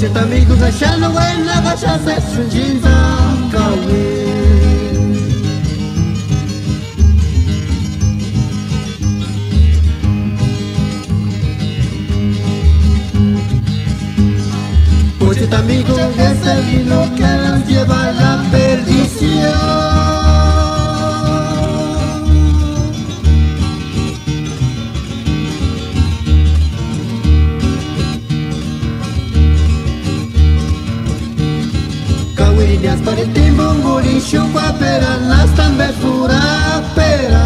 Pocheta amigo ga shano wena ga shase sunjinza kawe. Pocheta amigo que es el vino que nos lleva a la perdición. Kawirinyas paritimbo nguri shukwa pera nastambe fura pera.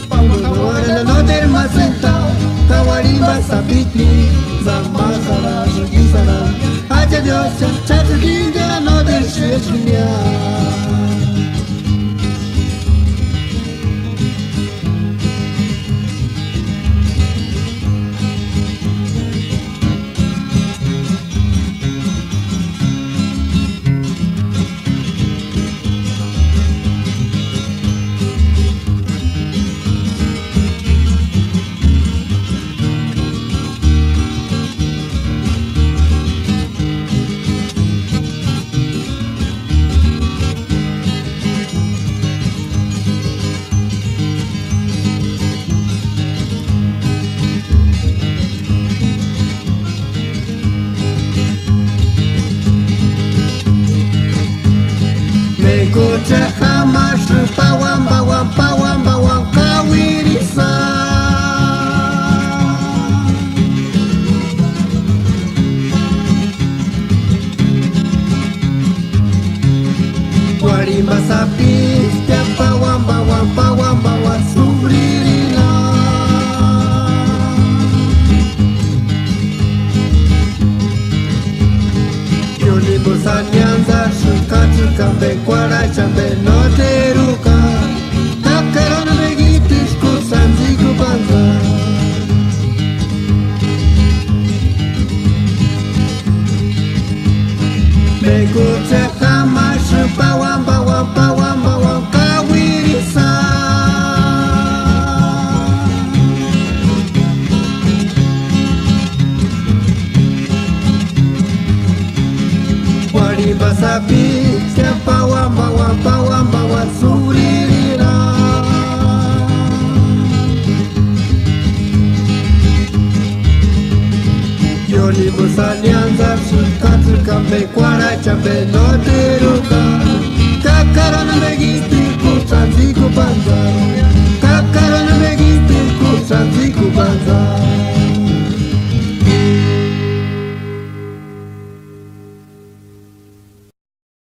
Pamukawara no der masenta kawarimba sabiti zamazara jugisara aja Dios chachukinga no der sheshunya. Megocha jamás pawam pawam pawam pawam kawirisa. Guarimba sapista pawam pawam pawam pawam sufririna. Yo libo sanyanza Kambe kwara chambe no teruka Takarona megitis kusanzi kubanza. Megucha hamash pawam pawam pawam pawam kawirisa. Guarimba sapi pawam pawam pawam pawam suririra. Yoli busanyanza shukatsu kambe kwara chambe no teruka. Kakarona megiti kusanzi kubanza. Kakarona megiti kusanzi kubanza.